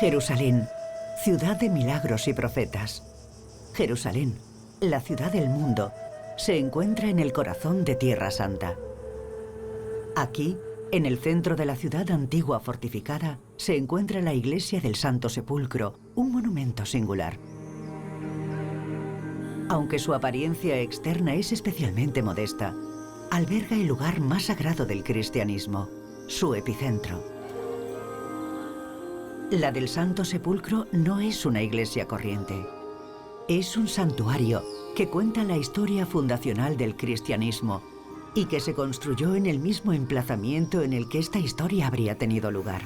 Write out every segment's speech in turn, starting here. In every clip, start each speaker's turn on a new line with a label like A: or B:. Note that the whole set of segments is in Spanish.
A: Jerusalén, ciudad de milagros y profetas. Jerusalén, la ciudad del mundo, se encuentra en el corazón de Tierra Santa. Aquí, en el centro de la ciudad antigua fortificada, se encuentra la iglesia del Santo Sepulcro, un monumento singular. Aunque su apariencia externa es especialmente modesta, alberga el lugar más sagrado del cristianismo, su epicentro. La del Santo Sepulcro no es una iglesia corriente. Es un santuario que cuenta la historia fundacional del cristianismo y que se construyó en el mismo emplazamiento en el que esta historia habría tenido lugar.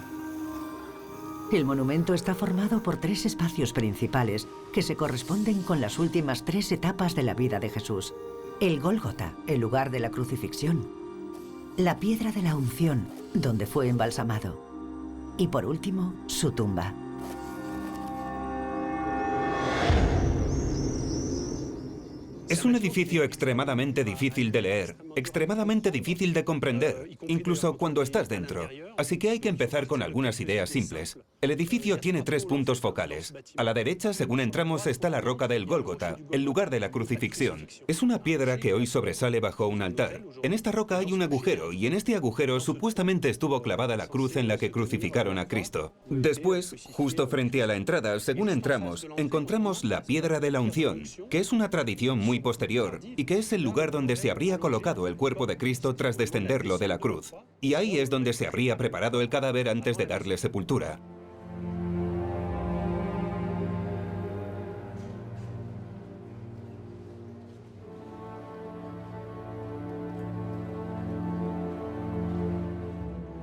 A: El monumento está formado por 3 espacios principales que se corresponden con las últimas 3 etapas de la vida de Jesús. El Gólgota, el lugar de la crucifixión. La piedra de la unción, donde fue embalsamado. Y por último, su tumba.
B: Es un edificio extremadamente difícil de leer, extremadamente difícil de comprender, incluso cuando estás dentro. Así que hay que empezar con algunas ideas simples. El edificio tiene 3 puntos focales. A la derecha, según entramos, está la roca del Gólgota, el lugar de la crucifixión. Es una piedra que hoy sobresale bajo un altar. En esta roca hay un agujero, y en este agujero supuestamente estuvo clavada la cruz en la que crucificaron a Cristo. Después, justo frente a la entrada, según entramos, encontramos la piedra de la unción, que es una tradición muy posterior y que es el lugar donde se habría colocado el cuerpo de Cristo tras descenderlo de la cruz. Y ahí es donde se habría preparado el cadáver antes de darle sepultura.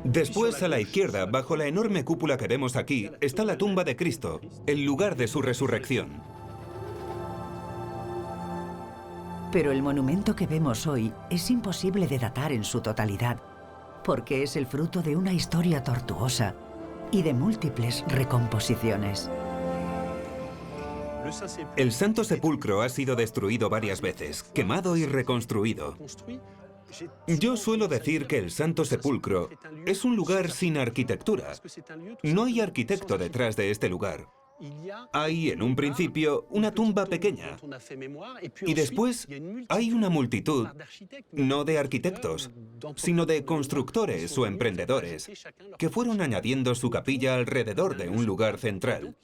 B: Después, a la izquierda, bajo la enorme cúpula que vemos aquí, está la tumba de Cristo, el lugar de su resurrección.
A: Pero el monumento que vemos hoy es imposible de datar en su totalidad, porque es el fruto de una historia tortuosa y de múltiples recomposiciones.
B: El Santo Sepulcro ha sido destruido varias veces, quemado y reconstruido. Yo suelo decir que el Santo Sepulcro es un lugar sin arquitectura. No hay arquitecto detrás de este lugar. Hay, en un principio, una tumba pequeña. Y después hay una multitud, no de arquitectos, sino de constructores o emprendedores, que fueron añadiendo su capilla alrededor de un lugar central.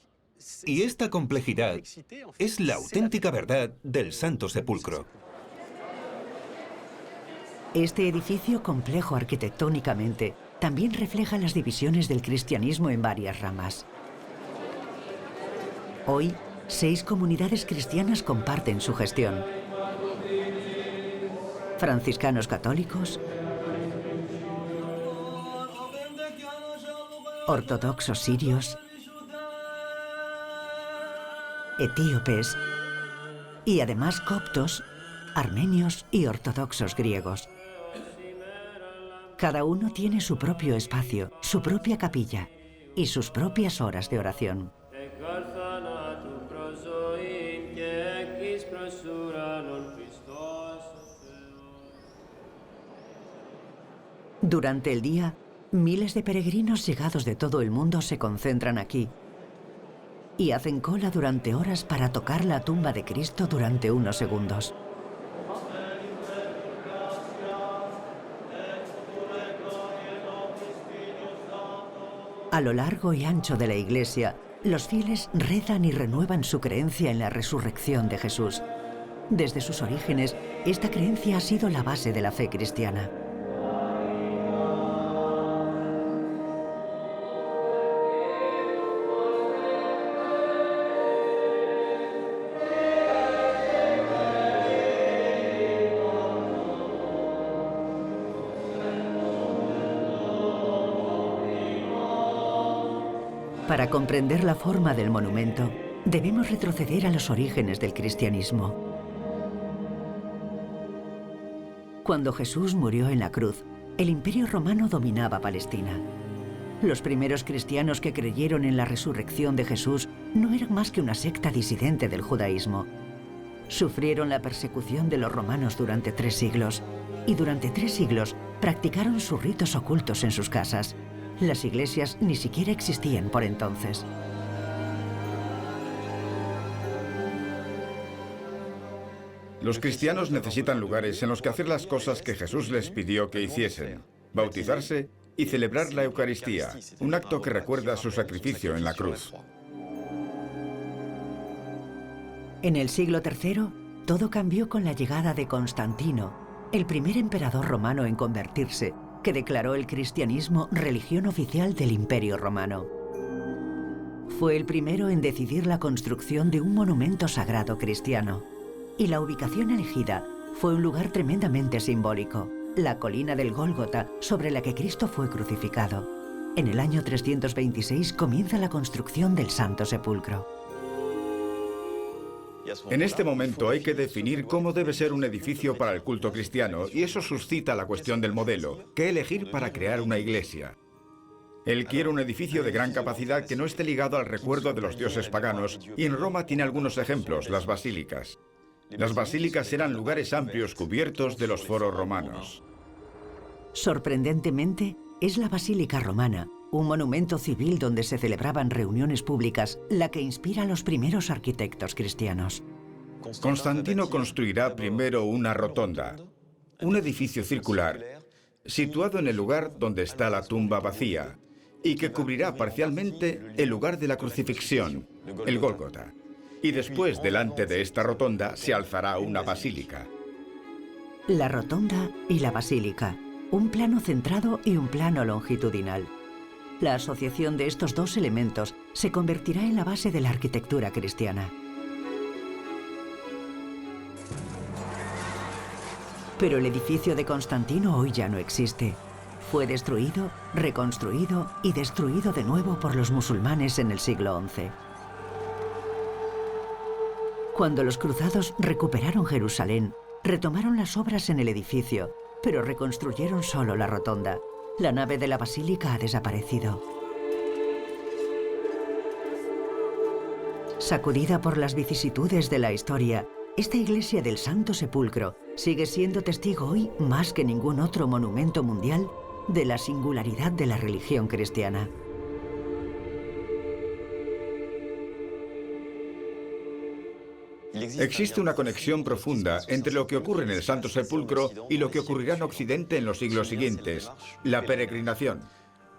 B: Y esta complejidad es la auténtica verdad del Santo Sepulcro.
A: Este edificio, complejo arquitectónicamente, también refleja las divisiones del cristianismo en varias ramas. Hoy, 6 comunidades cristianas comparten su gestión. Franciscanos católicos, ortodoxos sirios, etíopes y además coptos, armenios y ortodoxos griegos. Cada uno tiene su propio espacio, su propia capilla y sus propias horas de oración. Durante el día, miles de peregrinos llegados de todo el mundo se concentran aquí y hacen cola durante horas para tocar la tumba de Cristo durante unos segundos. A lo largo y ancho de la iglesia, los fieles rezan y renuevan su creencia en la resurrección de Jesús. Desde sus orígenes, esta creencia ha sido la base de la fe cristiana. Para comprender la forma del monumento, debemos retroceder a los orígenes del cristianismo. Cuando Jesús murió en la cruz, el Imperio Romano dominaba Palestina. Los primeros cristianos que creyeron en la resurrección de Jesús no eran más que una secta disidente del judaísmo. Sufrieron la persecución de los romanos durante 3 siglos, y durante 3 siglos practicaron sus ritos ocultos en sus casas. Las iglesias ni siquiera existían por entonces.
C: Los cristianos necesitan lugares en los que hacer las cosas que Jesús les pidió que hiciesen: bautizarse y celebrar la Eucaristía, un acto que recuerda su sacrificio en la cruz.
A: En el siglo III, todo cambió con la llegada de Constantino, el primer emperador romano en convertirse, que declaró el cristianismo religión oficial del Imperio Romano. Fue el primero en decidir la construcción de un monumento sagrado cristiano, y la ubicación elegida fue un lugar tremendamente simbólico, la colina del Gólgota, sobre la que Cristo fue crucificado. En el año 326 comienza la construcción del Santo Sepulcro.
C: En este momento hay que definir cómo debe ser un edificio para el culto cristiano, y eso suscita la cuestión del modelo: ¿qué elegir para crear una iglesia? Él quiere un edificio de gran capacidad que no esté ligado al recuerdo de los dioses paganos, y en Roma tiene algunos ejemplos: las basílicas. Las basílicas eran lugares amplios cubiertos de los foros romanos.
A: Sorprendentemente, es la Basílica Romana, un monumento civil donde se celebraban reuniones públicas, la que inspira a los primeros arquitectos cristianos.
C: Constantino construirá primero una rotonda, un edificio circular, situado en el lugar donde está la tumba vacía, y que cubrirá parcialmente el lugar de la crucifixión, el Gólgota. Y después, delante de esta rotonda, se alzará una basílica.
A: La rotonda y la basílica, un plano centrado y un plano longitudinal. La asociación de estos dos elementos se convertirá en la base de la arquitectura cristiana. Pero el edificio de Constantino hoy ya no existe. Fue destruido, reconstruido y destruido de nuevo por los musulmanes en el siglo XI. Cuando los cruzados recuperaron Jerusalén, retomaron las obras en el edificio, pero reconstruyeron solo la rotonda. La nave de la basílica ha desaparecido. Sacudida por las vicisitudes de la historia, esta iglesia del Santo Sepulcro sigue siendo testigo hoy, más que ningún otro monumento mundial, de la singularidad de la religión cristiana.
C: Existe una conexión profunda entre lo que ocurre en el Santo Sepulcro y lo que ocurrirá en Occidente en los siglos siguientes: la peregrinación.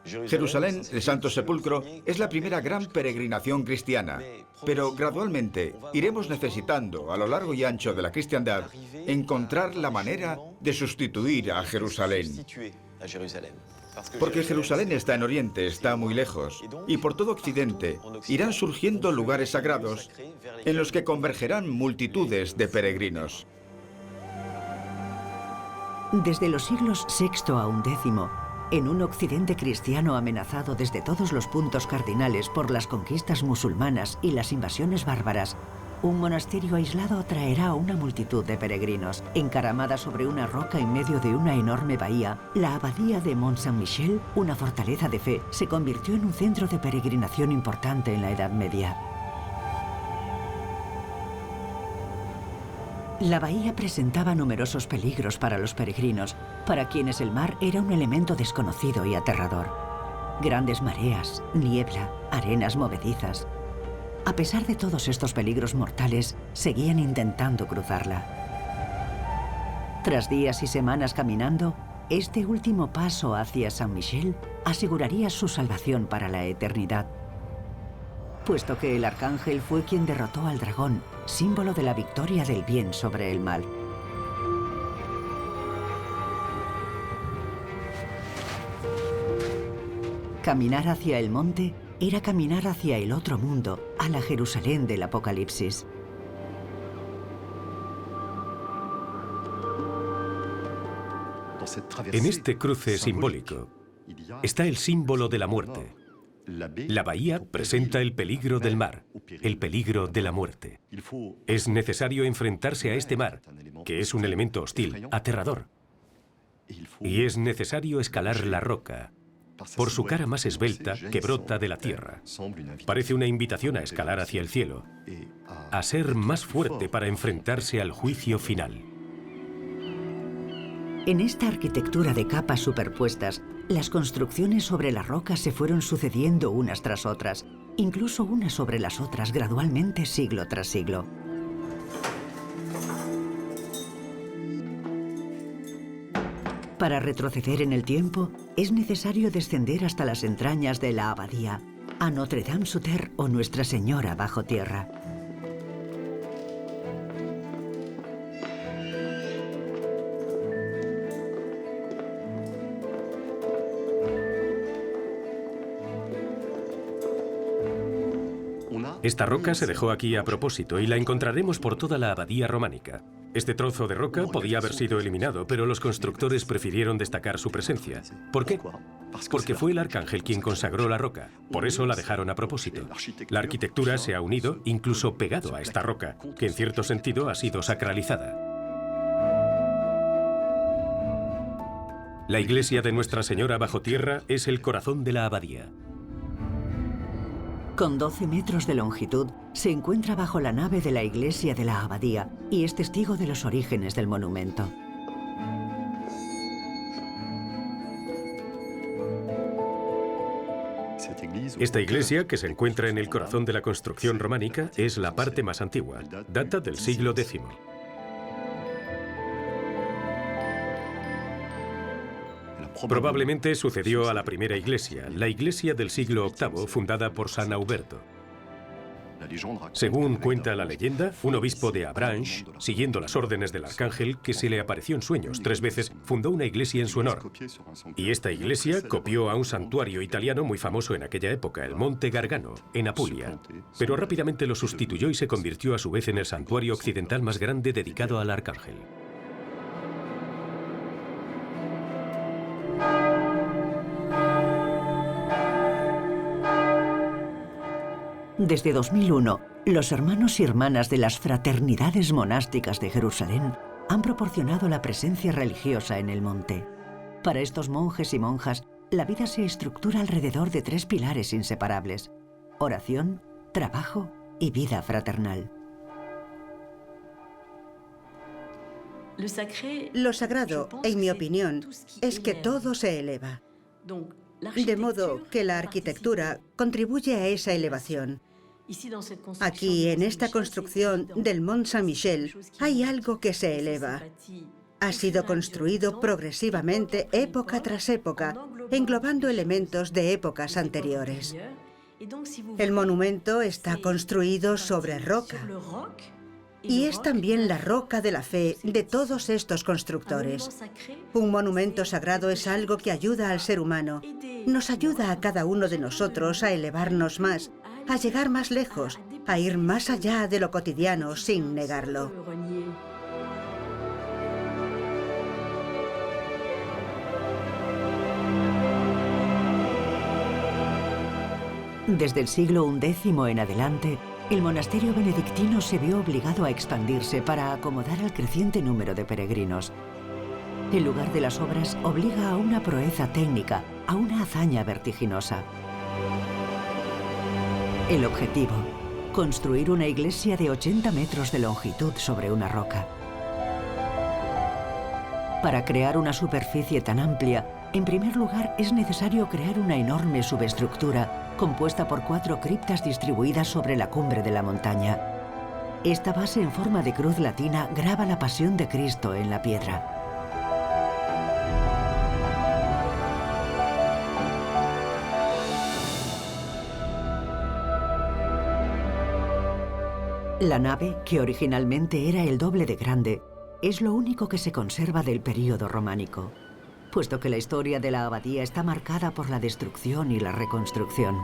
C: Jerusalén, el Santo Sepulcro, es la primera gran peregrinación cristiana, pero gradualmente iremos necesitando, a lo largo y ancho de la cristiandad, encontrar la manera de sustituir a Jerusalén. Porque Jerusalén está en Oriente, está muy lejos, y por todo Occidente irán surgiendo lugares sagrados en los que convergerán multitudes de peregrinos.
A: Desde los siglos VI a XI, en un Occidente cristiano amenazado desde todos los puntos cardinales por las conquistas musulmanas y las invasiones bárbaras, un monasterio aislado atraerá a una multitud de peregrinos. Encaramada sobre una roca en medio de una enorme bahía, la abadía de Mont-Saint-Michel, una fortaleza de fe, se convirtió en un centro de peregrinación importante en la Edad Media. La bahía presentaba numerosos peligros para los peregrinos, para quienes el mar era un elemento desconocido y aterrador. Grandes mareas, niebla, arenas movedizas. A pesar de todos estos peligros mortales, seguían intentando cruzarla. Tras días y semanas caminando, este último paso hacia Saint-Michel aseguraría su salvación para la eternidad, puesto que el arcángel fue quien derrotó al dragón, símbolo de la victoria del bien sobre el mal. Caminar hacia el monte era caminar hacia el otro mundo, a la Jerusalén del Apocalipsis.
D: En este cruce simbólico está el símbolo de la muerte. La bahía presenta el peligro del mar, el peligro de la muerte. Es necesario enfrentarse a este mar, que es un elemento hostil, aterrador. Y es necesario escalar la roca, por su cara más esbelta que brota de la tierra. Parece una invitación a escalar hacia el cielo, a ser más fuerte para enfrentarse al juicio final.
A: En esta arquitectura de capas superpuestas, las construcciones sobre la roca se fueron sucediendo unas tras otras, incluso unas sobre las otras gradualmente siglo tras siglo. Para retroceder en el tiempo, es necesario descender hasta las entrañas de la abadía, a Notre-Dame-sur-Terre o Nuestra Señora bajo tierra.
D: Esta roca se dejó aquí a propósito y la encontraremos por toda la abadía románica. Este trozo de roca podía haber sido eliminado, pero los constructores prefirieron destacar su presencia. ¿Por qué? Porque fue el arcángel quien consagró la roca. Por eso la dejaron a propósito. La arquitectura se ha unido, incluso pegado a esta roca, que en cierto sentido ha sido sacralizada. La iglesia de Nuestra Señora bajo tierra es el corazón de la abadía.
A: Con 12 metros de longitud, se encuentra bajo la nave de la iglesia de la abadía y es testigo de los orígenes del monumento.
D: Esta iglesia, que se encuentra en el corazón de la construcción románica, es la parte más antigua. Data del siglo X. Probablemente sucedió a la primera iglesia, la iglesia del siglo VIII, fundada por San Auberto. Según cuenta la leyenda, un obispo de Avranches, siguiendo las órdenes del arcángel, que se le apareció en sueños 3 veces, fundó una iglesia en su honor. Y esta iglesia copió a un santuario italiano muy famoso en aquella época, el Monte Gargano, en Apulia. Pero rápidamente lo sustituyó y se convirtió a su vez en el santuario occidental más grande dedicado al arcángel.
A: Desde 2001, los hermanos y hermanas de las fraternidades monásticas de Jerusalén han proporcionado la presencia religiosa en el monte. Para estos monjes y monjas, la vida se estructura alrededor de 3 pilares inseparables: oración, trabajo y vida fraternal.
E: Lo sagrado, en mi opinión, es que todo se eleva. De modo que la arquitectura contribuye a esa elevación. Aquí, en esta construcción del Mont Saint-Michel, hay algo que se eleva. Ha sido construido progresivamente, época tras época, englobando elementos de épocas anteriores. El monumento está construido sobre roca. Y es también la roca de la fe de todos estos constructores. Un monumento sagrado es algo que ayuda al ser humano, nos ayuda a cada uno de nosotros a elevarnos más, a llegar más lejos, a ir más allá de lo cotidiano sin negarlo.
A: Desde el siglo XI en adelante, el monasterio benedictino se vio obligado a expandirse para acomodar al creciente número de peregrinos. El lugar de las obras obliga a una proeza técnica, a una hazaña vertiginosa. El objetivo: construir una iglesia de 80 metros de longitud sobre una roca. Para crear una superficie tan amplia, en primer lugar es necesario crear una enorme subestructura compuesta por 4 criptas distribuidas sobre la cumbre de la montaña. Esta base en forma de cruz latina graba la pasión de Cristo en la piedra. La nave, que originalmente era el doble de grande, es lo único que se conserva del período románico, puesto que la historia de la abadía está marcada por la destrucción y la reconstrucción.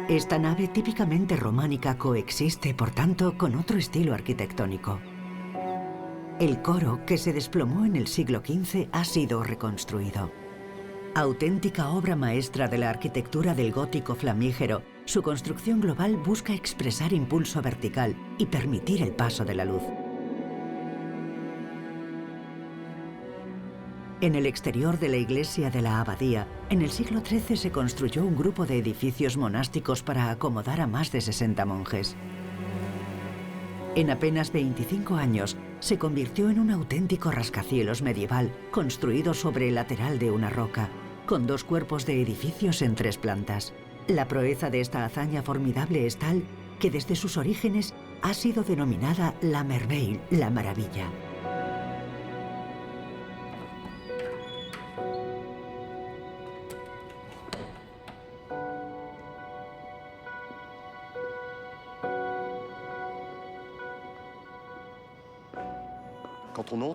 A: Esta nave típicamente románica coexiste, por tanto, con otro estilo arquitectónico. El coro, que se desplomó en el siglo XV, ha sido reconstruido. Auténtica obra maestra de la arquitectura del gótico flamígero, su construcción global busca expresar impulso vertical y permitir el paso de la luz. En el exterior de la iglesia de la abadía, en el siglo XIII se construyó un grupo de edificios monásticos para acomodar a más de 60 monjes. En apenas 25 años, se convirtió en un auténtico rascacielos medieval, construido sobre el lateral de una roca, con 2 cuerpos de edificios en 3 plantas. La proeza de esta hazaña formidable es tal que desde sus orígenes ha sido denominada la Merveille, la maravilla.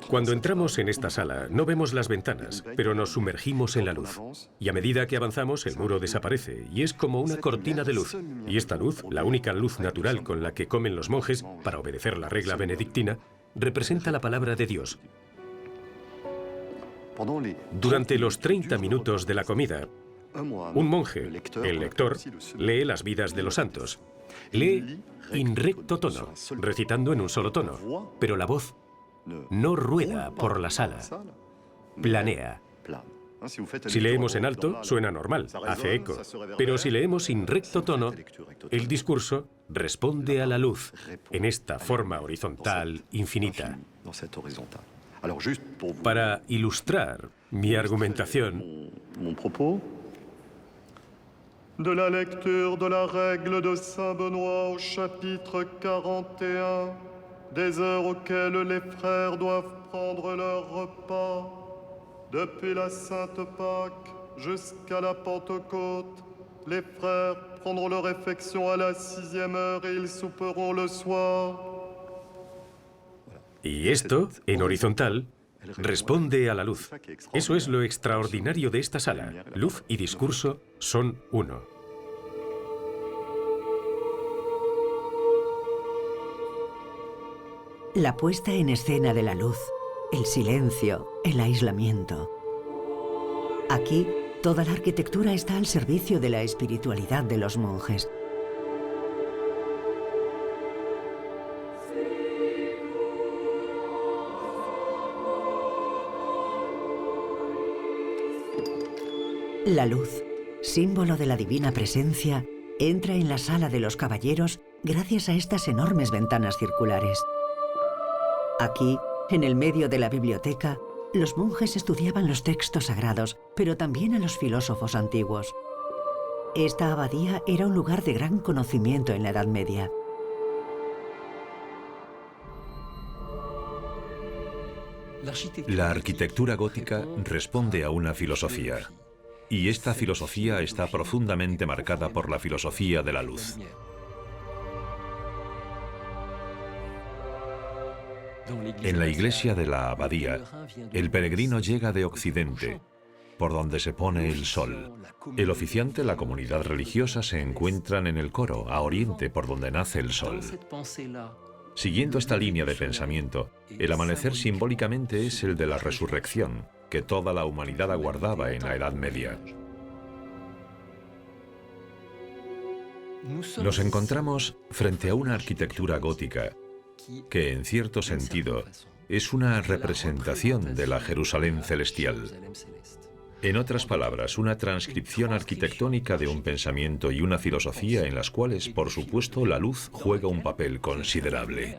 D: Cuando entramos en esta sala, no vemos las ventanas, pero nos sumergimos en la luz. Y a medida que avanzamos, el muro desaparece, y es como una cortina de luz. Y esta luz, la única luz natural con la que comen los monjes, para obedecer la regla benedictina, representa la palabra de Dios. Durante los 30 minutos de la comida, un monje, el lector, lee las vidas de los santos. Lee in recto tono, recitando en un solo tono, pero la voz no rueda por la sala, planea. Si leemos en alto, suena normal, hace eco. Pero si leemos in recto tono, el discurso responde a la luz, en esta forma horizontal infinita. Para ilustrar mi argumentación,
F: de la lecture de la règle de Saint Benoît au chapitre 41, des heures auxquelles les frères doivent prendre leur repas, depuis la Sainte Pâque jusqu'à la Pentecôte, les frères prendront leur réfection à la 6e heure et ils souperont le soir.
D: Y esto, en horizontal, responde a la luz. Eso es lo extraordinario de esta sala. Luz y discurso son uno.
A: La puesta en escena de la luz, el silencio, el aislamiento. Aquí, toda la arquitectura está al servicio de la espiritualidad de los monjes. La luz, símbolo de la divina presencia, entra en la sala de los caballeros gracias a estas enormes ventanas circulares. Aquí, en el medio de la biblioteca, los monjes estudiaban los textos sagrados, pero también a los filósofos antiguos. Esta abadía era un lugar de gran conocimiento en la Edad Media.
G: La arquitectura gótica responde a una filosofía, y esta filosofía está profundamente marcada por la filosofía de la luz. En la iglesia de la abadía, el peregrino llega de occidente, por donde se pone el sol. El oficiante, la comunidad religiosa se encuentran en el coro, a oriente, por donde nace el sol. Siguiendo esta línea de pensamiento, el amanecer simbólicamente es el de la resurrección, que toda la humanidad aguardaba en la Edad Media. Nos encontramos frente a una arquitectura gótica que, en cierto sentido, es una representación de la Jerusalén celestial. En otras palabras, una transcripción arquitectónica de un pensamiento y una filosofía en las cuales, por supuesto, la luz juega un papel considerable.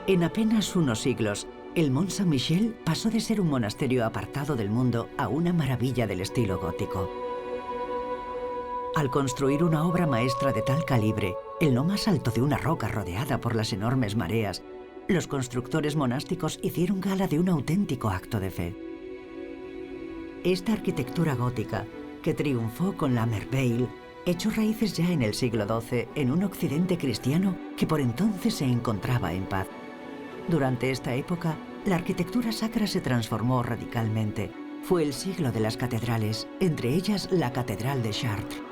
A: En apenas unos siglos, el Mont Saint-Michel pasó de ser un monasterio apartado del mundo a una maravilla del estilo gótico. Al construir una obra maestra de tal calibre, en lo más alto de una roca rodeada por las enormes mareas, los constructores monásticos hicieron gala de un auténtico acto de fe. Esta arquitectura gótica, que triunfó con la Merveille, echó raíces ya en el siglo XII en un occidente cristiano que por entonces se encontraba en paz. Durante esta época, la arquitectura sacra se transformó radicalmente. Fue el siglo de las catedrales, entre ellas la Catedral de Chartres.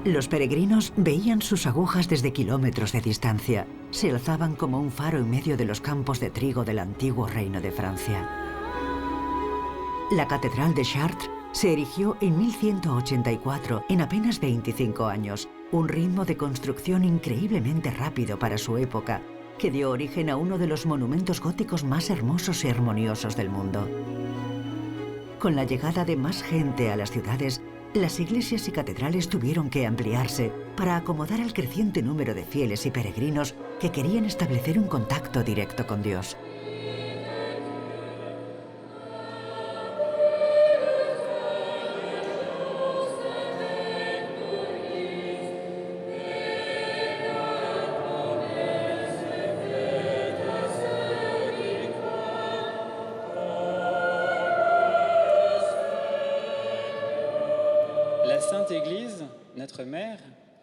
A: Los peregrinos veían sus agujas desde kilómetros de distancia. Se alzaban como un faro en medio de los campos de trigo del antiguo reino de Francia. La Catedral de Chartres se erigió en 1184, en apenas 25 años, un ritmo de construcción increíblemente rápido para su época, que dio origen a uno de los monumentos góticos más hermosos y armoniosos del mundo. Con la llegada de más gente a las ciudades, las iglesias y catedrales tuvieron que ampliarse para acomodar al creciente número de fieles y peregrinos que querían establecer un contacto directo con Dios.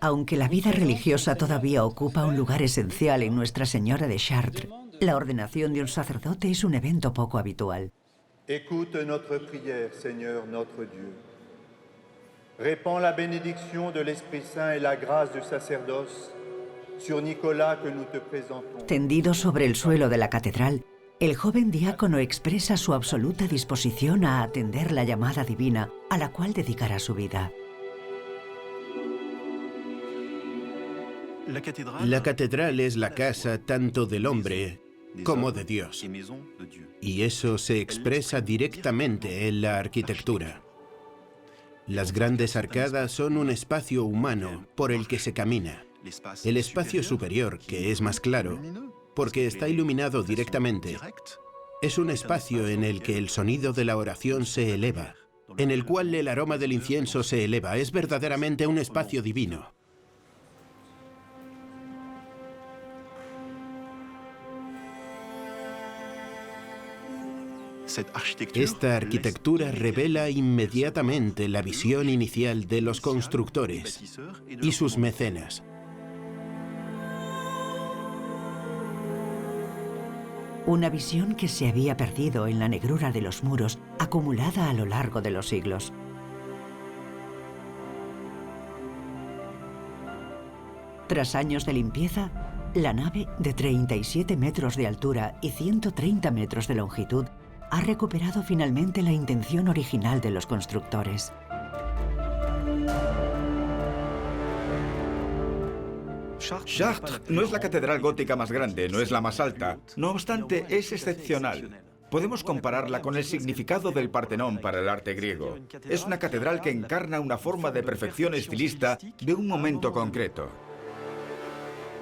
A: Aunque la vida religiosa todavía ocupa un lugar esencial en Nuestra Señora de Chartres, la ordenación de un sacerdote es un evento poco habitual.
F: Écoute notre prière, Seigneur notre Dieu. Répands la bénédiction de l'Esprit Saint et la grâce du sacerdoce sur Nicolas que nous te présentons.
A: Tendido sobre el suelo de la catedral, el joven diácono expresa su absoluta disposición a atender la llamada divina a la cual dedicará su vida.
H: La catedral es la casa tanto del hombre como de Dios. Y eso se expresa directamente en la arquitectura. Las grandes arcadas son un espacio humano por el que se camina. El espacio superior, que es más claro, porque está iluminado directamente, es un espacio en el que el sonido de la oración se eleva, en el cual el aroma del incienso se eleva. Es verdaderamente un espacio divino. Esta arquitectura revela inmediatamente la visión inicial de los constructores y sus mecenas.
A: Una visión que se había perdido en la negrura de los muros, acumulada a lo largo de los siglos. Tras años de limpieza, la nave, de 37 metros de altura y 130 metros de longitud, ha recuperado finalmente la intención original de los constructores.
C: Chartres no es la catedral gótica más grande, no es la más alta. No obstante, es excepcional. Podemos compararla con el significado del Partenón para el arte griego. Es una catedral que encarna una forma de perfección estilista de un momento concreto.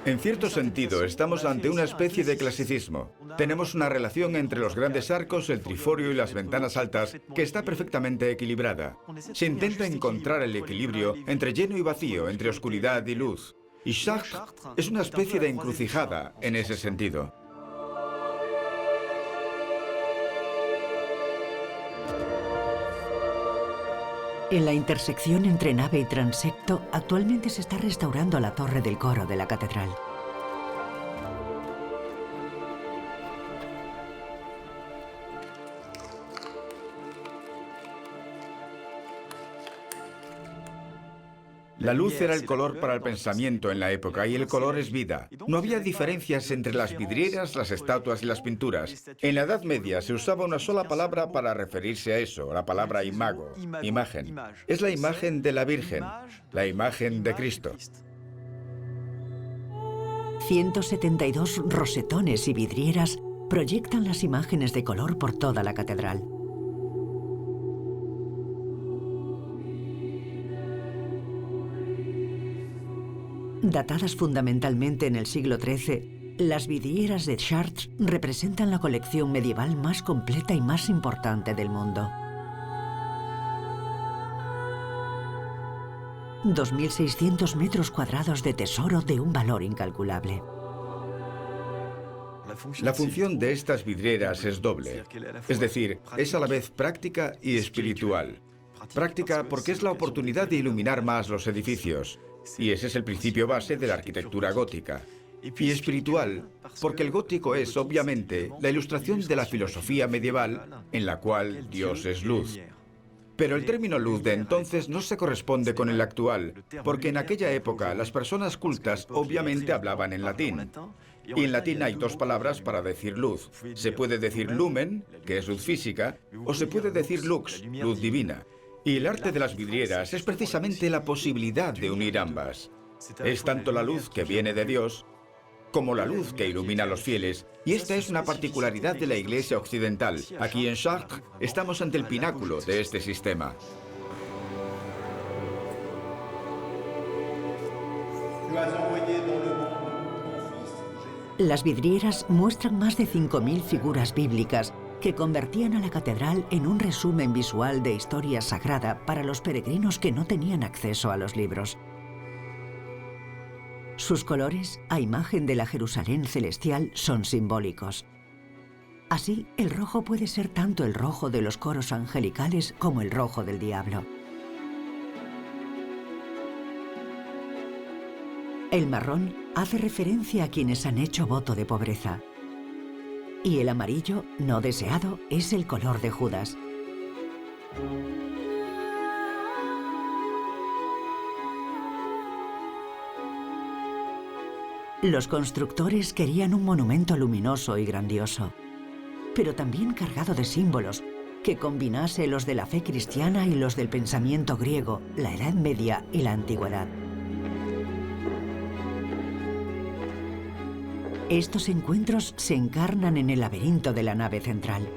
C: En cierto sentido, estamos ante una especie de clasicismo. Tenemos una relación entre los grandes arcos, el triforio y las ventanas altas que está perfectamente equilibrada. Se intenta encontrar el equilibrio entre lleno y vacío, entre oscuridad y luz. Y Chartres es una especie de encrucijada en ese sentido.
A: En la intersección entre nave y transepto, actualmente se está restaurando la torre del coro de la catedral.
C: La luz era el color para el pensamiento en la época y el color es vida. No había diferencias entre las vidrieras, las estatuas y las pinturas. En la Edad Media se usaba una sola palabra para referirse a eso, la palabra imago, imagen. Es la imagen de la Virgen, la imagen de Cristo.
A: 172 rosetones y vidrieras proyectan las imágenes de color por toda la catedral. Datadas fundamentalmente en el siglo XIII, las vidrieras de Chartres representan la colección medieval más completa y más importante del mundo. 2.600 metros cuadrados de tesoro de un valor incalculable.
C: La función de estas vidrieras es doble, es decir, es a la vez práctica y espiritual. Práctica porque es la oportunidad de iluminar más los edificios, y ese es el principio base de la arquitectura gótica. Y espiritual porque el gótico es, obviamente, la ilustración de la filosofía medieval en la cual Dios es luz. Pero el término luz de entonces no se corresponde con el actual, porque en aquella época las personas cultas obviamente hablaban en latín. Y en latín hay dos palabras para decir luz. Se puede decir lumen, que es luz física, o se puede decir lux, luz divina. Y el arte de las vidrieras es precisamente la posibilidad de unir ambas. Es tanto la luz que viene de Dios como la luz que ilumina a los fieles, y esta es una particularidad de la Iglesia occidental. Aquí en Chartres estamos ante el pináculo de este sistema.
A: Las vidrieras muestran más de 5.000 figuras bíblicas que convertían a la catedral en un resumen visual de historia sagrada para los peregrinos que no tenían acceso a los libros. Sus colores, a imagen de la Jerusalén celestial, son simbólicos. Así, el rojo puede ser tanto el rojo de los coros angelicales como el rojo del diablo. El marrón hace referencia a quienes han hecho voto de pobreza. Y el amarillo, no deseado, es el color de Judas. Los constructores querían un monumento luminoso y grandioso, pero también cargado de símbolos, que combinase los de la fe cristiana y los del pensamiento griego, la Edad Media y la Antigüedad. Estos encuentros se encarnan en el laberinto de la nave central.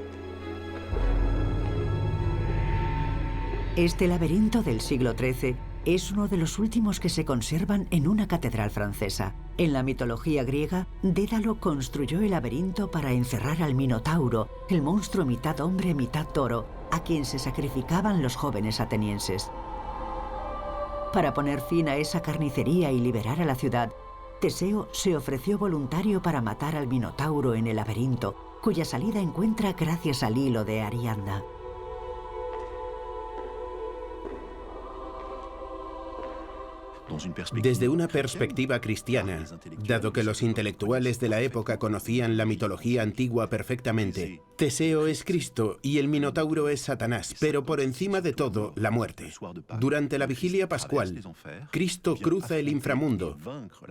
A: Este laberinto del siglo XIII es uno de los últimos que se conservan en una catedral francesa. En la mitología griega, Dédalo construyó el laberinto para encerrar al Minotauro, el monstruo mitad hombre, mitad toro, a quien se sacrificaban los jóvenes atenienses. Para poner fin a esa carnicería y liberar a la ciudad, Teseo se ofreció voluntario para matar al Minotauro en el laberinto, cuya salida encuentra gracias al hilo de Ariadna.
H: Desde una perspectiva cristiana, dado que los intelectuales de la época conocían la mitología antigua perfectamente, Teseo es Cristo y el Minotauro es Satanás, pero por encima de todo, la muerte. Durante la vigilia pascual, Cristo cruza el inframundo,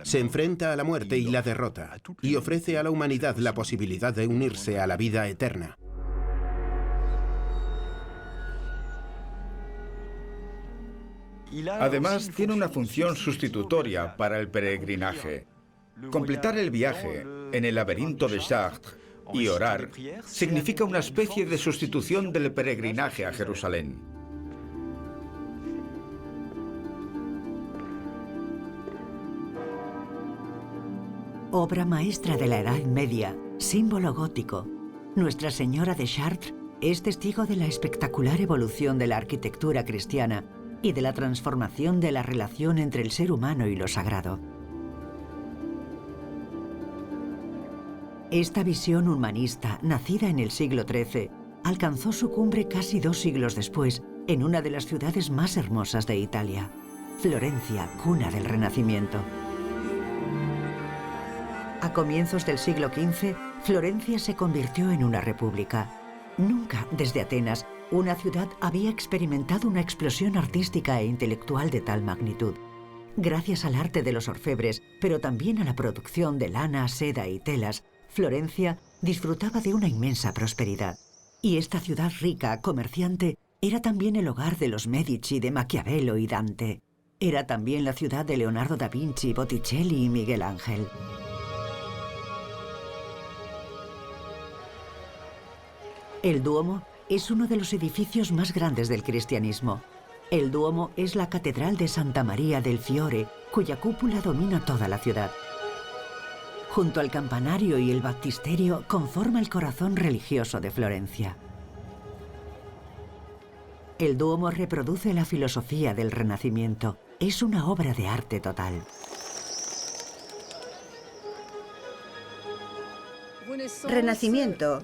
H: se enfrenta a la muerte y la derrota, y ofrece a la humanidad la posibilidad de unirse a la vida eterna.
C: Además, tiene una función sustitutoria para el peregrinaje. Completar el viaje en el laberinto de Chartres y orar significa una especie de sustitución del peregrinaje a Jerusalén.
A: Obra maestra de la Edad Media, símbolo gótico, Nuestra Señora de Chartres es testigo de la espectacular evolución de la arquitectura cristiana y de la transformación de la relación entre el ser humano y lo sagrado. Esta visión humanista, nacida en el siglo XIII, alcanzó su cumbre casi 2 siglos después en una de las ciudades más hermosas de Italia, Florencia, cuna del Renacimiento. A comienzos del siglo XV, Florencia se convirtió en una república. Nunca, desde Atenas, una ciudad había experimentado una explosión artística e intelectual de tal magnitud. Gracias al arte de los orfebres, pero también a la producción de lana, seda y telas, Florencia disfrutaba de una inmensa prosperidad. Y esta ciudad rica, comerciante, era también el hogar de los Medici, de Maquiavelo y Dante. Era también la ciudad de Leonardo da Vinci, Botticelli y Miguel Ángel. El Duomo es uno de los edificios más grandes del cristianismo. El Duomo es la catedral de Santa María del Fiore, cuya cúpula domina toda la ciudad. Junto al campanario y el baptisterio conforma el corazón religioso de Florencia. El Duomo reproduce la filosofía del Renacimiento. Es una obra de arte total.
E: Renacimiento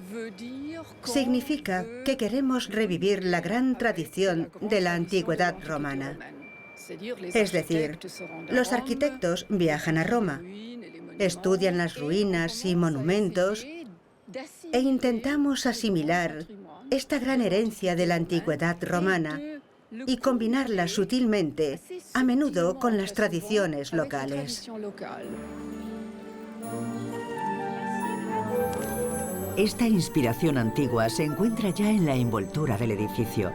E: significa que queremos revivir la gran tradición de la antigüedad romana. Es decir, los arquitectos viajan a Roma, estudian las ruinas y monumentos e intentamos asimilar esta gran herencia de la antigüedad romana y combinarla sutilmente, a menudo con las tradiciones locales.
A: Esta inspiración antigua se encuentra ya en la envoltura del edificio.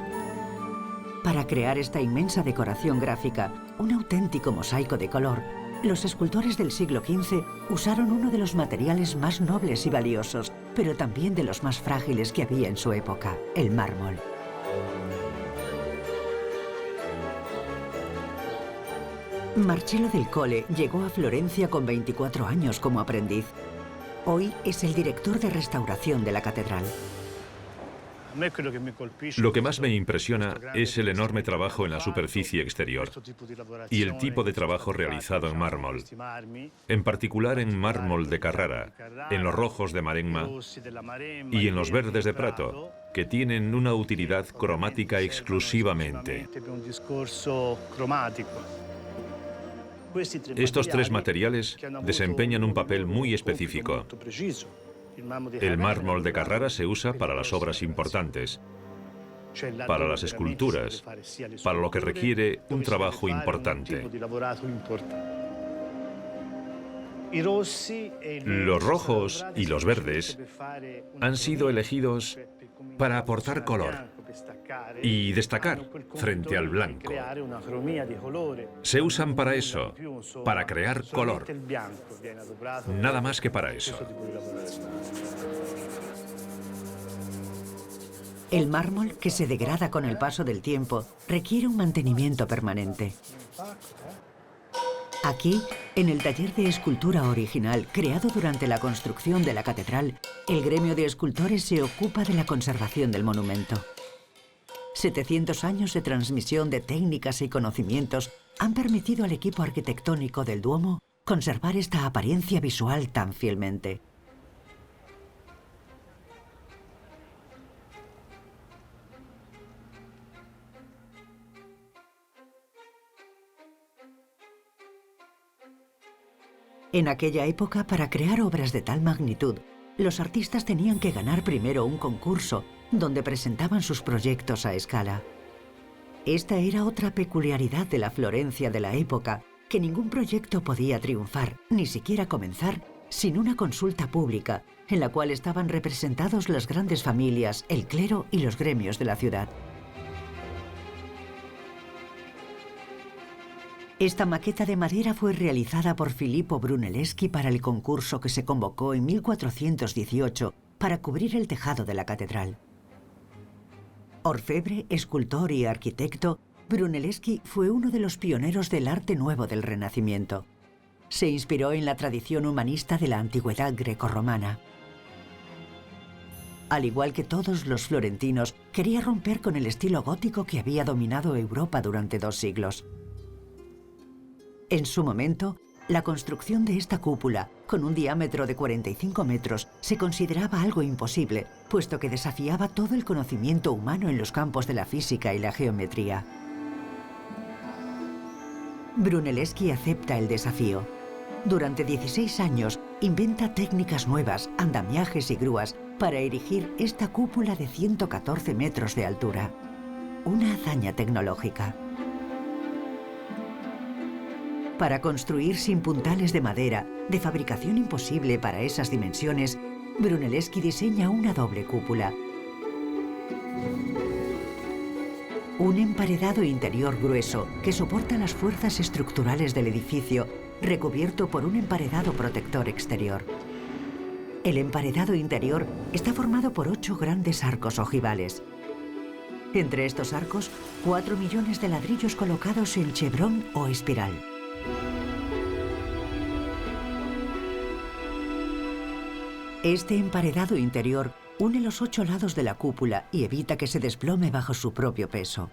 A: Para crear esta inmensa decoración gráfica, un auténtico mosaico de color, los escultores del siglo XV usaron uno de los materiales más nobles y valiosos, pero también de los más frágiles que había en su época, el mármol. Marcello del Colle llegó a Florencia con 24 años como aprendiz. Hoy es el director de restauración de la catedral.
G: Lo que más me impresiona es el enorme trabajo en la superficie exterior y el tipo de trabajo realizado en mármol, en particular en mármol de Carrara, en los rojos de Maremma y en los verdes de Prato, que tienen una utilidad cromática exclusivamente. Estos tres materiales desempeñan un papel muy específico. El mármol de Carrara se usa para las obras importantes, para las esculturas, para lo que requiere un trabajo importante. Los rojos y los verdes han sido elegidos para aportar color y destacar frente al blanco. Se usan para eso, para crear color. Nada más que para eso.
A: El mármol, que se degrada con el paso del tiempo, requiere un mantenimiento permanente. Aquí, en el taller de escultura original creado durante la construcción de la catedral, el gremio de escultores se ocupa de la conservación del monumento. 700 años de transmisión de técnicas y conocimientos han permitido al equipo arquitectónico del Duomo conservar esta apariencia visual tan fielmente. En aquella época, para crear obras de tal magnitud, los artistas tenían que ganar primero un concurso donde presentaban sus proyectos a escala. Esta era otra peculiaridad de la Florencia de la época, que ningún proyecto podía triunfar, ni siquiera comenzar, sin una consulta pública, en la cual estaban representados las grandes familias, el clero y los gremios de la ciudad. Esta maqueta de madera fue realizada por Filippo Brunelleschi para el concurso que se convocó en 1418 para cubrir el tejado de la catedral. Orfebre, escultor y arquitecto, Brunelleschi fue uno de los pioneros del arte nuevo del Renacimiento. Se inspiró en la tradición humanista de la antigüedad grecorromana. Al igual que todos los florentinos, quería romper con el estilo gótico que había dominado Europa durante 2 siglos. En su momento, la construcción de esta cúpula, con un diámetro de 45 metros, se consideraba algo imposible, puesto que desafiaba todo el conocimiento humano en los campos de la física y la geometría. Brunelleschi acepta el desafío. Durante 16 años, inventa técnicas nuevas, andamiajes y grúas para erigir esta cúpula de 114 metros de altura. Una hazaña tecnológica. Para construir sin puntales de madera, de fabricación imposible para esas dimensiones, Brunelleschi diseña una doble cúpula. Un emparedado interior grueso que soporta las fuerzas estructurales del edificio, recubierto por un emparedado protector exterior. El emparedado interior está formado por 8 grandes arcos ojivales. Entre estos arcos, 4 millones de ladrillos colocados en chevrón o espiral. Este emparedado interior une los 8 lados de la cúpula y evita que se desplome bajo su propio peso.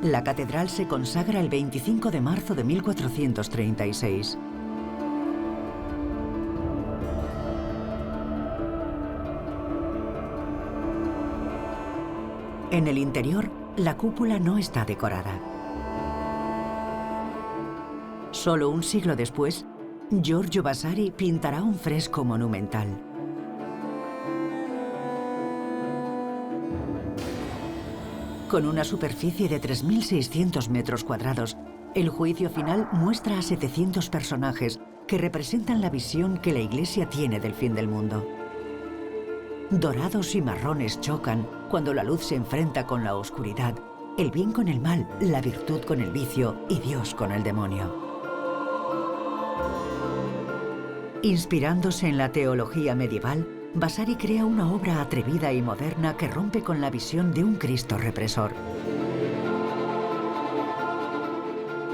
A: La catedral se consagra el 25 de marzo de 1436. En el interior, la cúpula no está decorada. Solo un siglo después, Giorgio Vasari pintará un fresco monumental. Con una superficie de 3.600 metros cuadrados, el juicio final muestra a 700 personajes que representan la visión que la Iglesia tiene del fin del mundo. Dorados y marrones chocan cuando la luz se enfrenta con la oscuridad, el bien con el mal, la virtud con el vicio y Dios con el demonio. Inspirándose en la teología medieval, Vasari crea una obra atrevida y moderna que rompe con la visión de un Cristo represor.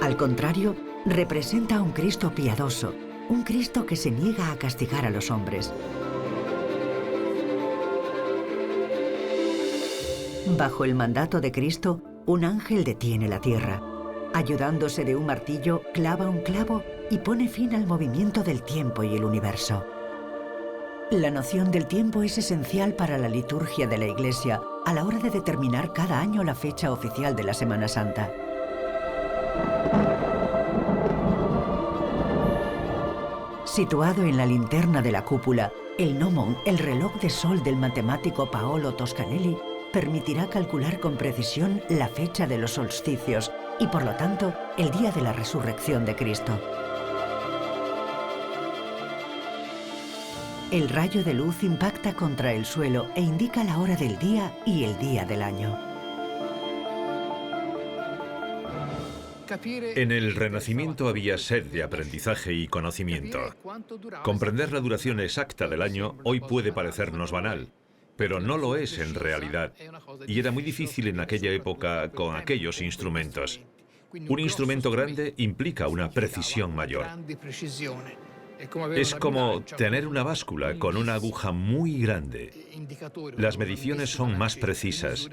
A: Al contrario, representa a un Cristo piadoso, un Cristo que se niega a castigar a los hombres. Bajo el mandato de Cristo, un ángel detiene la tierra. Ayudándose de un martillo, clava un clavo y pone fin al movimiento del tiempo y el universo. La noción del tiempo es esencial para la liturgia de la Iglesia a la hora de determinar cada año la fecha oficial de la Semana Santa. Situado en la linterna de la cúpula, el gnomon, el reloj de sol del matemático Paolo Toscanelli, permitirá calcular con precisión la fecha de los solsticios y, por lo tanto, el día de la resurrección de Cristo. El rayo de luz impacta contra el suelo e indica la hora del día y el día del año.
G: En el Renacimiento había sed de aprendizaje y conocimiento. Comprender la duración exacta del año hoy puede parecernos banal, pero no lo es en realidad. Y era muy difícil en aquella época con aquellos instrumentos. Un instrumento grande implica una precisión mayor. Es como tener una báscula con una aguja muy grande. Las mediciones son más precisas.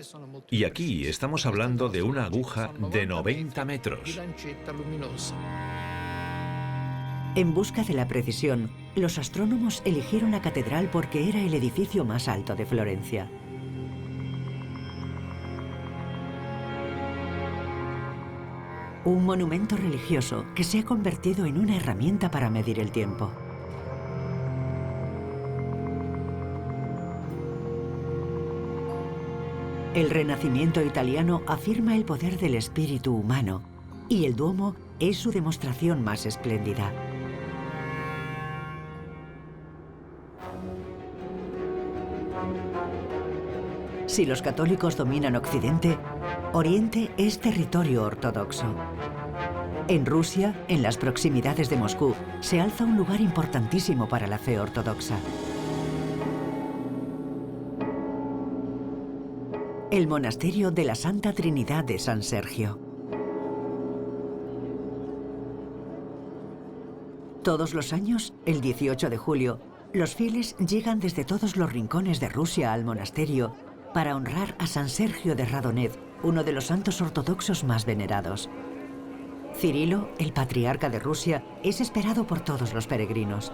G: Y aquí estamos hablando de una aguja de 90 metros.
A: En busca de la precisión, los astrónomos eligieron la catedral porque era el edificio más alto de Florencia. Un monumento religioso que se ha convertido en una herramienta para medir el tiempo. El Renacimiento italiano afirma el poder del espíritu humano y el Duomo es su demostración más espléndida. Si los católicos dominan Occidente, Oriente es territorio ortodoxo. En Rusia, en las proximidades de Moscú, se alza un lugar importantísimo para la fe ortodoxa. El monasterio de la Santa Trinidad de San Sergio. Todos los años, el 18 de julio, los fieles llegan desde todos los rincones de Rusia al monasterio para honrar a San Sergio de Radonev, uno de los santos ortodoxos más venerados. Cirilo, el patriarca de Rusia, es esperado por todos los peregrinos.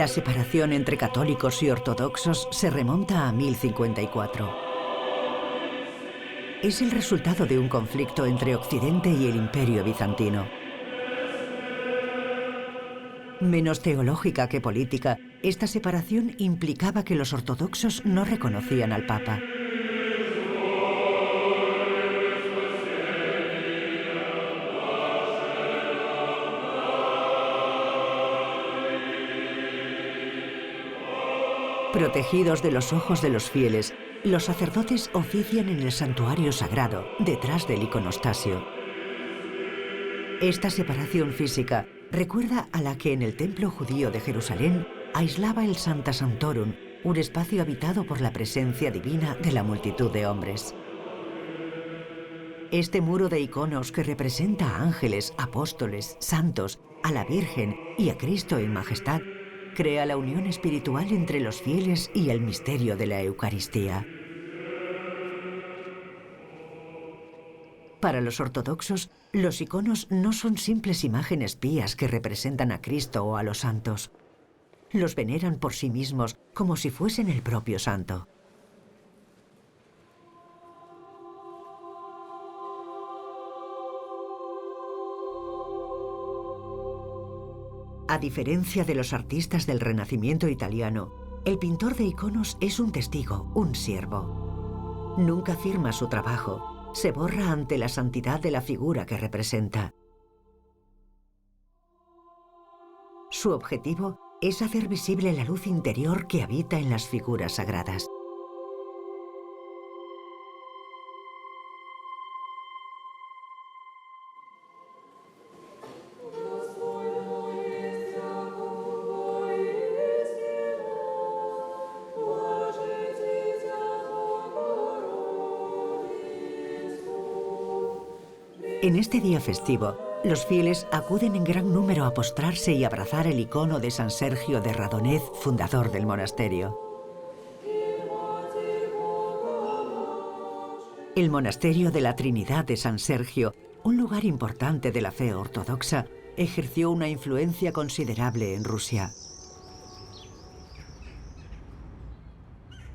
A: La separación entre católicos y ortodoxos se remonta a 1054. Es el resultado de un conflicto entre Occidente y el Imperio bizantino. Menos teológica que política, esta separación implicaba que los ortodoxos no reconocían al Papa. Protegidos de los ojos de los fieles, los sacerdotes ofician en el santuario sagrado, detrás del iconostasio. Esta separación física recuerda a la que en el templo judío de Jerusalén aislaba el Sancta Sanctorum, un espacio habitado por la presencia divina de la multitud de hombres. Este muro de iconos que representa a ángeles, apóstoles, santos, a la Virgen y a Cristo en majestad, crea la unión espiritual entre los fieles y el misterio de la Eucaristía. Para los ortodoxos, los iconos no son simples imágenes pías que representan a Cristo o a los santos. Los veneran por sí mismos como si fuesen el propio santo. A diferencia de los artistas del Renacimiento italiano, el pintor de iconos es un testigo, un siervo. Nunca firma su trabajo, se borra ante la santidad de la figura que representa. Su objetivo es hacer visible la luz interior que habita en las figuras sagradas. En este día festivo, los fieles acuden en gran número a postrarse y abrazar el icono de San Sergio de Radonez, fundador del monasterio. El monasterio de la Trinidad de San Sergio, un lugar importante de la fe ortodoxa, ejerció una influencia considerable en Rusia.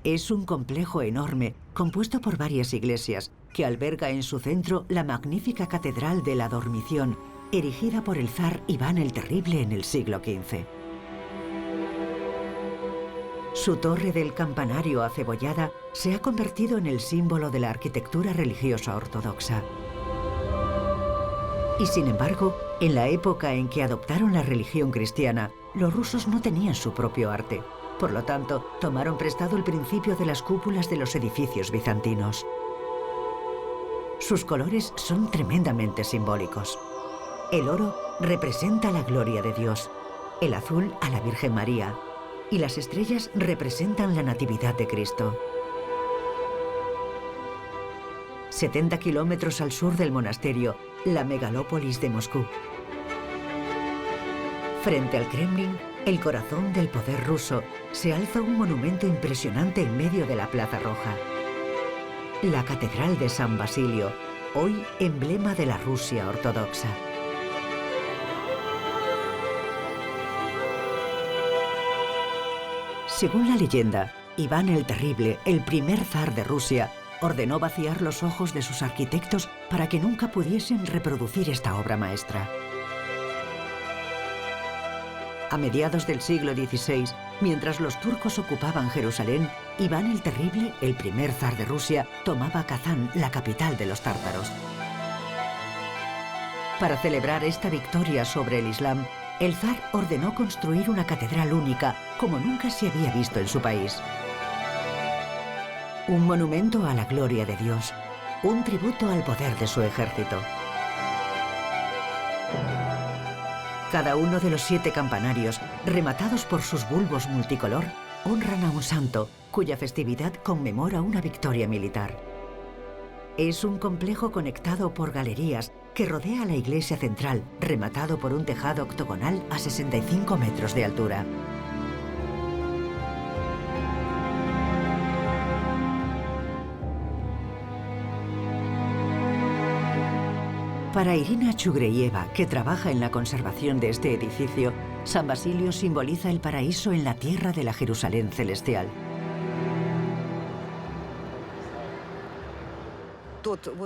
A: Es un complejo enorme, compuesto por varias iglesias, que alberga en su centro la magnífica Catedral de la Dormición, erigida por el zar Iván el Terrible en el siglo XV. Su torre del campanario acebollada se ha convertido en el símbolo de la arquitectura religiosa ortodoxa. Y sin embargo, en la época en que adoptaron la religión cristiana, los rusos no tenían su propio arte. Por lo tanto, tomaron prestado el principio de las cúpulas de los edificios bizantinos. Sus colores son tremendamente simbólicos. El oro representa la gloria de Dios, el azul a la Virgen María, y las estrellas representan la Natividad de Cristo. 70 kilómetros al sur del monasterio, la megalópolis de Moscú. Frente al Kremlin, el corazón del poder ruso, se alza un monumento impresionante en medio de la Plaza Roja. La Catedral de San Basilio, hoy emblema de la Rusia ortodoxa. Según la leyenda, Iván el Terrible, el primer zar de Rusia, ordenó vaciar los ojos de sus arquitectos para que nunca pudiesen reproducir esta obra maestra. A mediados del siglo XVI, mientras los turcos ocupaban Jerusalén, Iván el Terrible, el primer zar de Rusia, tomaba Kazán, la capital de los tártaros. Para celebrar esta victoria sobre el Islam, el zar ordenó construir una catedral única, como nunca se había visto en su país. Un monumento a la gloria de Dios, un tributo al poder de su ejército. Cada uno de los 7 campanarios, rematados por sus bulbos multicolor, honran a un santo, cuya festividad conmemora una victoria militar. Es un complejo conectado por galerías que rodea la iglesia central, rematado por un tejado octogonal a 65 metros de altura. Para Irina Chugreyeva, que trabaja en la conservación de este edificio, San Basilio simboliza el paraíso en la tierra de la Jerusalén celestial.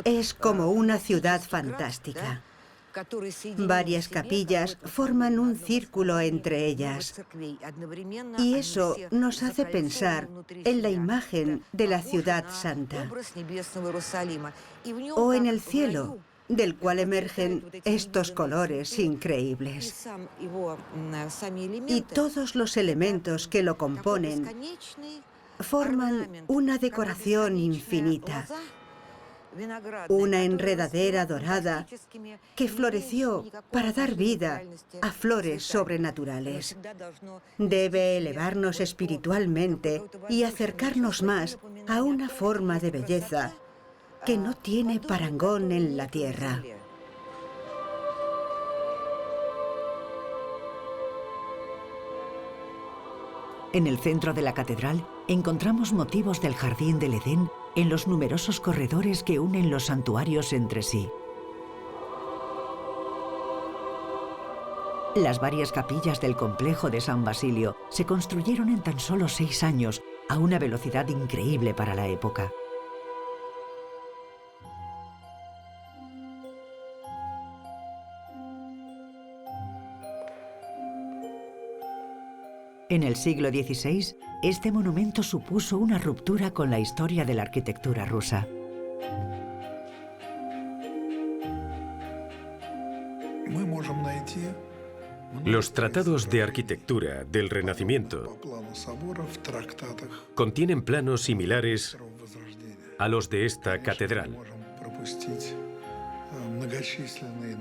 E: Es como una ciudad fantástica. Varias capillas forman un círculo entre ellas. Y eso nos hace pensar en la imagen de la ciudad santa. O en el cielo, del cual emergen estos colores increíbles. Y todos los elementos que lo componen forman una decoración infinita. Una enredadera dorada que floreció para dar vida a flores sobrenaturales. Debe elevarnos espiritualmente y acercarnos más a una forma de belleza que no tiene parangón en la tierra.
A: En el centro de la catedral encontramos motivos del jardín del Edén en los numerosos corredores que unen los santuarios entre sí. Las varias capillas del complejo de San Basilio se construyeron en tan solo 6 años, a una velocidad increíble para la época. En el siglo XVI, este monumento supuso una ruptura con la historia de la arquitectura rusa.
D: Los tratados de arquitectura del Renacimiento contienen planos similares a los de esta catedral.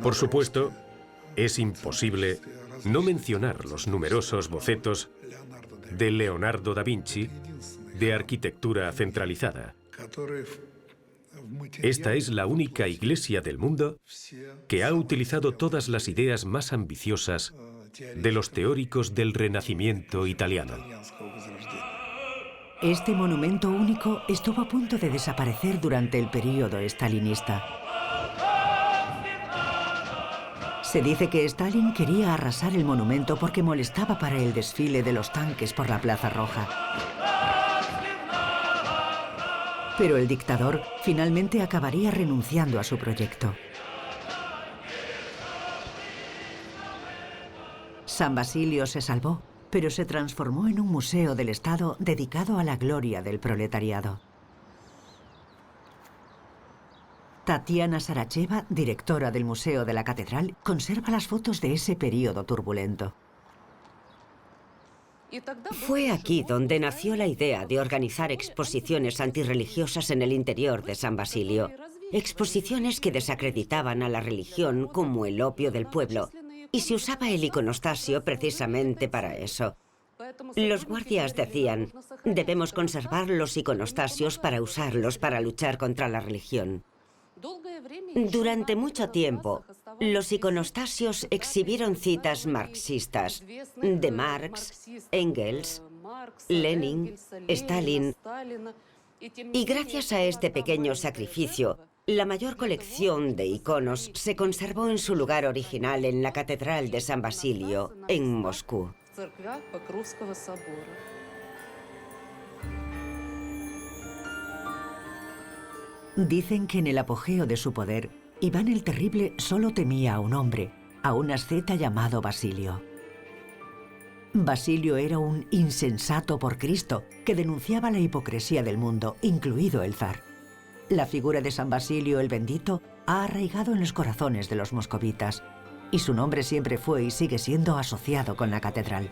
D: Por supuesto, es imposible no mencionar los numerosos bocetos de Leonardo da Vinci de arquitectura centralizada. Esta es la única iglesia del mundo que ha utilizado todas las ideas más ambiciosas de los teóricos del Renacimiento italiano.
A: Este monumento único estuvo a punto de desaparecer durante el período stalinista. Se dice que Stalin quería arrasar el monumento porque molestaba para el desfile de los tanques por la Plaza Roja. Pero el dictador finalmente acabaría renunciando a su proyecto. San Basilio se salvó, pero se transformó en un museo del Estado dedicado a la gloria del proletariado. Tatiana Saracheva, directora del Museo de la Catedral, conserva las fotos de ese periodo turbulento.
I: Fue aquí donde nació la idea de organizar exposiciones antirreligiosas en el interior de San Basilio. Exposiciones que desacreditaban a la religión como el opio del pueblo. Y se usaba el iconostasio precisamente para eso. Los guardias decían, debemos conservar los iconostasios para usarlos para luchar contra la religión. Durante mucho tiempo, los iconostasios exhibieron citas marxistas de Marx, Engels, Lenin, Stalin. Y gracias a este pequeño sacrificio, la mayor colección de iconos se conservó en su lugar original en la Catedral de San Basilio, en Moscú.
A: Dicen que en el apogeo de su poder, Iván el Terrible solo temía a un hombre, a un asceta llamado Basilio. Basilio era un insensato por Cristo que denunciaba la hipocresía del mundo, incluido el zar. La figura de San Basilio el Bendito ha arraigado en los corazones de los moscovitas, y su nombre siempre fue y sigue siendo asociado con la catedral.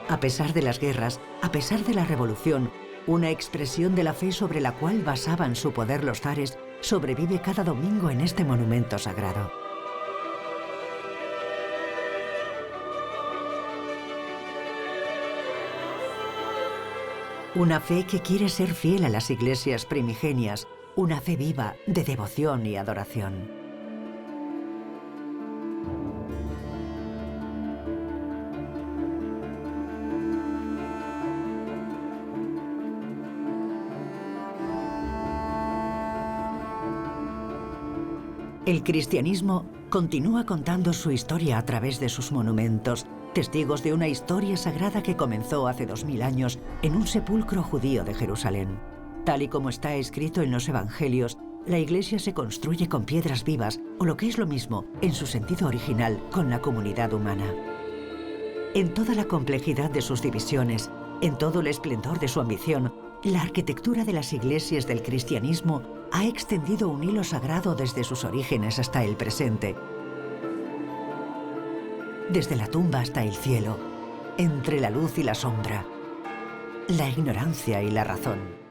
A: A pesar de las guerras, a pesar de la revolución, una expresión de la fe sobre la cual basaban su poder los zares sobrevive cada domingo en este monumento sagrado. Una fe que quiere ser fiel a las iglesias primigenias, una fe viva de devoción y adoración. El cristianismo continúa contando su historia a través de sus monumentos, testigos de una historia sagrada que comenzó hace 2000 años en un sepulcro judío de Jerusalén. Tal y como está escrito en los Evangelios, la iglesia se construye con piedras vivas, o lo que es lo mismo, en su sentido original, con la comunidad humana. En toda la complejidad de sus divisiones, en todo el esplendor de su ambición, la arquitectura de las iglesias del cristianismo ha extendido un hilo sagrado desde sus orígenes hasta el presente. Desde la tumba hasta el cielo, entre la luz y la sombra, la ignorancia y la razón.